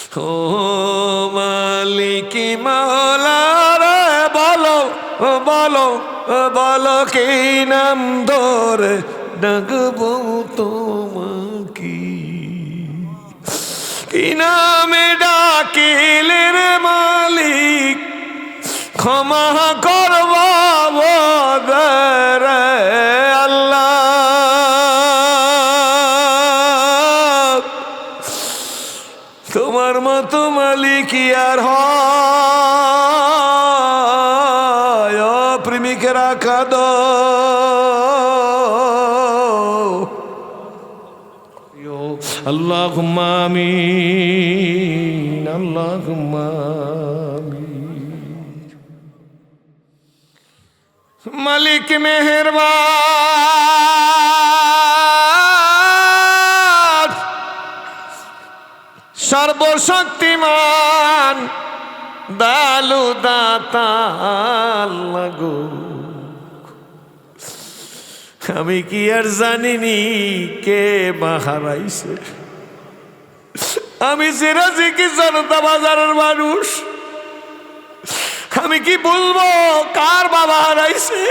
ও মালিকি মাওলা রে বলো বলো বলো কি নাম ধরে ডাকবো তোমাকে, কি নামে ডাকিলে রে মালিক ক্ষমা করব রে আল্লাহ। তোমার মতো মালিক আর হয় প্রেমিকেরা কাঁদ আল্লাহুম্মা আমিন আল্লাহুম্মা আমিন। মালিক মেহেরবান সর্বশক্তিমান দয়ালু দাতা আল্লাহ গো, আমি কি আর জানিনি কে মা হারাইছে। আমি সিরাজি কি জনতা বাজারের মানুষ, আমি কি বলবো কার বাবা হারাইছে।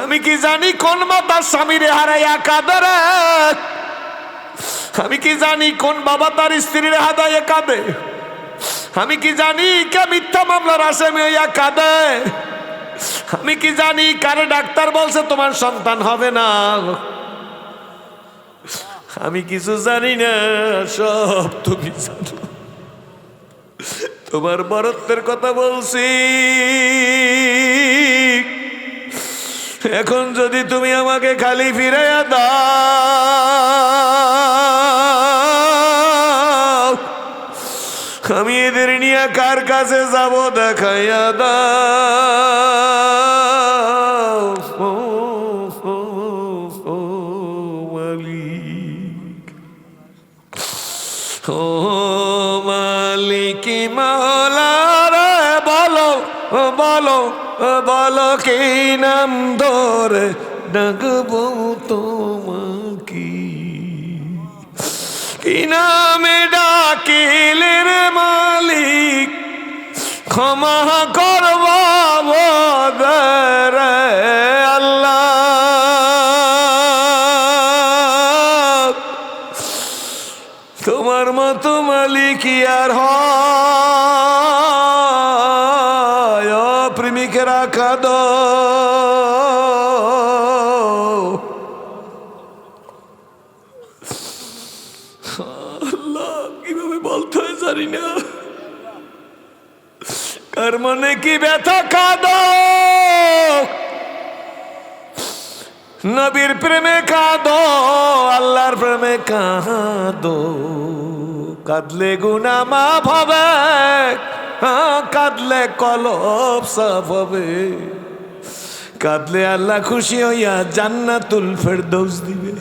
আমি কি জানি কোন মা তার স্বামীরে হারাইয়া কাঁদে, আমি কি জানি কোন বাবা তার স্ত্রীর হারাইয়া কাঁদে, আমি কি জানি কে মিথ্যা মামলার আসামি হইয়া কাঁদে, আমি কি জানি কারে ডাক্তার বলছে তোমার সন্তান হবে না। আমি কিছু জানি না, সব তুমি জানো। তোমার বরত্বের কথা বলছি, এখন যদি তুমি আমাকে খালি ফিরাইয়া দাও, আমি এদের নিয়ে কার কাছে যাব দেখাইয়া দাও মালিক। ও মালিকি মাওলা রে বলো বলো বলো কি নাম ধরে ডাকবো তোমাকে, কি নামে ডাকিলে রে মালিক ক্ষমা করব রে আল্লাহ। তোমার মতো মালিক আর হয় প্রেমিকেরা কাঁদ আল্লাহ, কিভাবে বলতে হয় জানি না, কার মনে কি ব্যথা কাঁদ। নবীর প্রেমে কাঁদো, আল্লাহর প্রেমে কাঁদো, কাঁদলে গুনাহ মাফ হবে, কাঁদলে কলব সাফ হবে, কাঁদলে আল্লাহ খুশি হইয়া জান্নাতুল ফেরদৌস দিবে।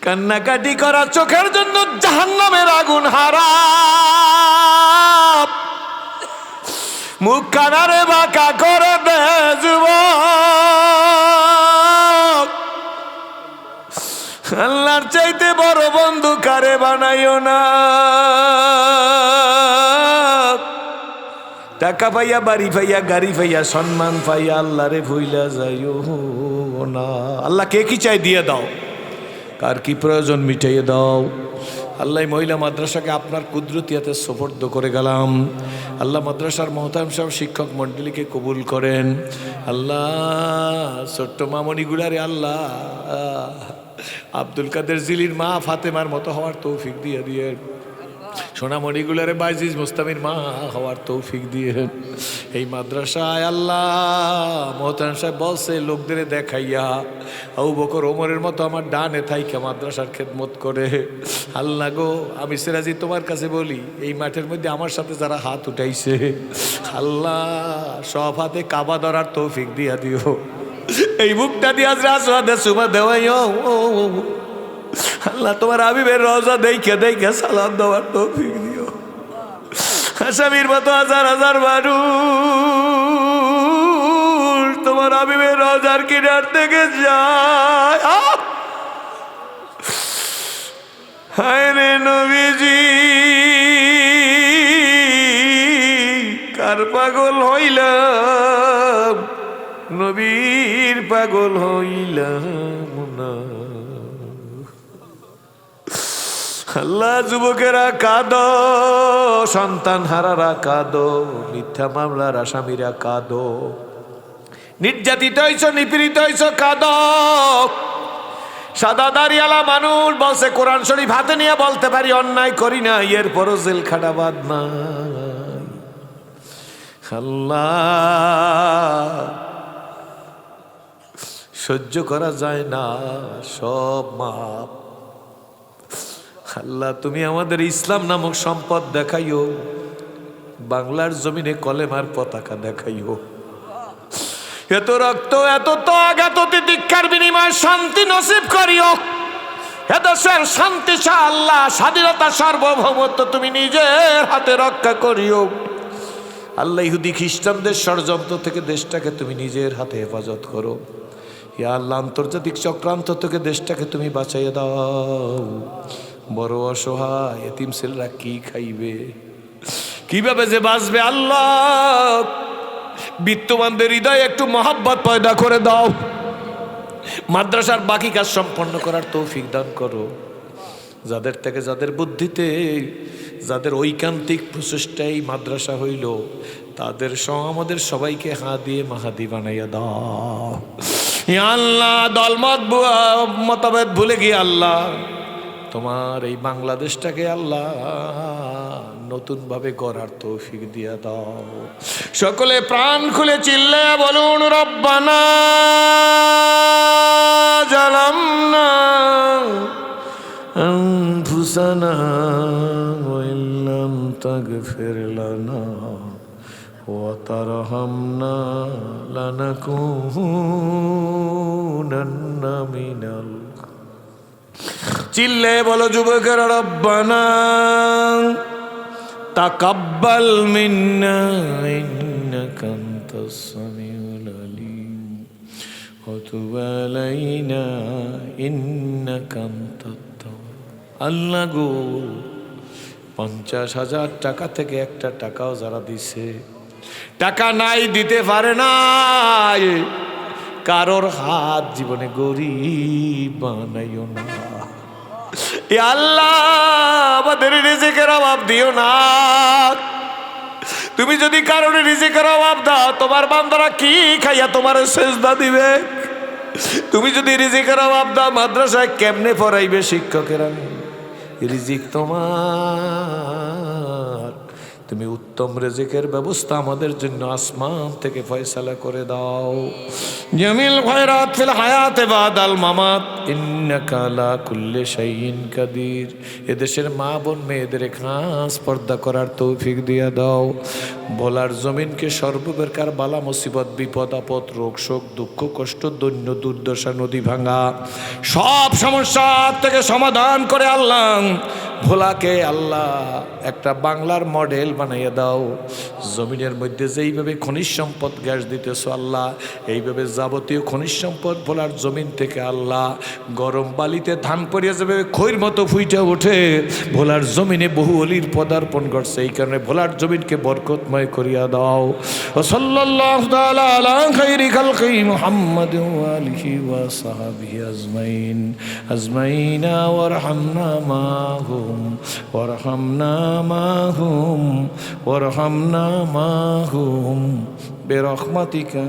কান্নাকাটি করা চোখের জন্য জাহান্নামের আগুন হারাম, মুখ কানারে বাঁকা করে দে যুবক। আল্লাহর চাইতে বড় বন্ধু কারে বানাইও না। টাকা পাইয়া বাড়ি পাইয়া গাড়ি পাইয়া সম্মান পাইয়া আল্লাহরে ভুইলা যাইও না। আল্লাহ কে কি চাই দিয়ে দাও, কার কি প্রয়োজন মিটাইয়ে দাও। আল্লাহ মহিলা মাদ্রাসাকে আপনার কুদরতিয়াতে সুপর্দ করে গেলাম। আল্লাহ মাদ্রাসার মহতারাম সব শিক্ষক মণ্ডলীকে কবুল করেন। আল্লাহ ছোট্ট মামনিগুলারে আল্লাহ আব্দুল কাদের জিলির মা ফাতেমার মতো হওয়ার তৌফিক দিয়ে দিয়ে, সোনামণিগুলারে বাইজিজ মুস্তামির মা হওয়ার তৌফিক দিয়ে। এই মাদ্রাসায় আল্লাহ মোহতারাম সাহেব বলছে লোকদের দেখাইয়া আবু বকর ওমরের মতো আমার ডানে থাইকা মাদ্রাসার খেদমত করে। আল্লাহ গো, আমি সিরাজি তোমার কাছে বলি, এই মাঠের মধ্যে আমার সাথে যারা হাত উঠাইছে আল্লাহ সব হাতে কাবা ধরার তৌফিক দিয়া দিও। এই বুকটা দিয়ে আজরা সুমা দেওয়াইও আল্লাহ, তোমার হাবিবের রওজা দেখে দেখে সালাম দেওয়ার তৌফিক দিও। আসামির মতো হাজার হাজার মানুষ তোমার হাবিবের রওজার কিনার থেকে যায়। হায় রে নবী পাগল হইলাম, নবীর পাগল হইলাম না। আল্লাহ, যুবকেরা কাঁদো, সন্তান হারারা কাঁদো, মিথ্যা মামলার আসামিরা কাঁদো, নির্যাতিত হইছ, নিপীড়িত হইছ, কাঁদো। সাদা দাড়িওয়ালা মানুষ বলছে কোরআন শরীফ হাতে নিয়ে বলতে পারি অন্যায় করি না, এরপরও জেল খাটা বাদ নাই। আল্লাহ, সহ্য করা যায় না, সব মাপ। আল্লাহ, তুমি আমাদের ইসলাম নামক সম্পদ দেখাইও, বাংলার জমিনে কলেমার পতাকা দেখাইও। এত রক্ত, এত ত্যাগ, এত তিতিক্ষার বিনিময়ে শান্তি নসিব করিও। এদেশের শান্তি আল্লাহ, স্বাধীনতা, সার্বভৌমত্ব তুমি নিজের হাতে রক্ষা করিও। আল্লাহ, ইহুদি খ্রিস্টানদের ষড়যন্ত্র থেকে দেশটাকে তুমি নিজের হাতে হেফাজত করো। ইয়া আল্লাহ, আন্তর্জাতিক চক্রান্ত থেকে দেশটাকে তুমি বাঁচাইয়ে দাও। বড় অসহায় এতিম ছেলেরা কি খাইবে, কিভাবে যে বাঁচবে? আল্লাহ, বিত্তবানদের হৃদয়ে একটু মহব্বত পয়দা করে দাও। মাদ্রাসার বাকি কাজ সম্পন্ন করার তৌফিক দান করো। যাদের থেকে, যাদের বুদ্ধিতে, যাদের ঐকান্তিক প্রচেষ্টায় মাদ্রাসা হইল, তাদের সহ আমাদের সবাইকে হাদিয়ে মাহাদি বানাইয়া দাও। ইয়া আল্লাহ, দলমত মতভেদ ভুলে গিয়ে আল্লাহ তোমার এই বাংলাদেশটাকে আল্লাহ নতুন ভাবে গড়ার তৌফিক দিয়া দাও। সকলে প্রাণ খুলে চিল্লে বলুন, রব্বানা জালামনা আনফুসানা ওয়া ইল্লাম তাগফির লানা ওয়া তারহামনা লানাকুনান্না মিনাল। চিল্লে বলো যুবকেরা, রব্বানা তাকাব্বাল মিন্না ইন্নাকা আনতাস সামিউল আলিম ওয়া তুব আলাইনা ইন্নাকা আনতাত তাওয়াব। আল্লাহ গো, 50,000 টাকা থেকে একটা টাকাও যারা দিছে, টাকা নাই, দিতে পারে না, কারোর হাত জীবনে গরিব বানাইও না। এ আল্লাহ, আমাদের রিজিকের অভাব দিও না। তুমি যদি কারোর রিজিকের অভাব দাও, তোমার বান্দারা কি খাইয়া তোমার সেজদা দিবে? তুমি যদি রিজিকের অভাব দাও, মাদ্রাসায় কেমনে পড়াইবে শিক্ষকেরা? রিজিক তোমার, তুমি উত্তম রিজিকের ব্যবস্থা আমাদের জন্য আসমান থেকে ফয়সালা করে দাও। জামিল খায়রাত ফিল হায়াতে বাদাল মামাত ইন্নাকা আলা কুল্লি শাইইন কাদির। এদেশের মা বোন মেয়েদের খাস পর্দা করার তৌফিক দিয়া দাও। ভোলার জমিনকে সর্বপ্রকার বালা মুসিবত, বিপদ আপদ, রোগ শোক, দুঃখ কষ্ট, দৈন্য দুর্দশা, নদী ভাঙা সব সমস্যা থেকে সমাধান করে আল্লাহ ভোলাকে আল্লাহ একটা বাংলার মডেল বানাইয়া দাও। জমিনের মধ্যে যেইভাবে খনিজ সম্পদ গ্যাস দিতেছো আল্লাহ, এইভাবে যাবতীয় খনিজ সম্পদ ভোলার জমিন থেকে আল্লাহ গরম বালিতে ধান পড়িয়া যাবে খৈর মতো ফুইটা ওঠে। ভোলার জমিনে বহু অলির পদার্পণ করছে, এই কারণে ভোলার জমিনকে বরকতময় করিয়া দাও। ও সাল্লাল্লাহু তাআলা আলা খাইরি খালকি মুহাম্মাদ ওয়া আলিহি ওয়া সাহবিহি আজমাইন আজমাইনা ওয়ারহামনা মাহুম ওয়ারহামনা মাহুম ওয়ারহামনা মাহুম বিরহমাতিকা।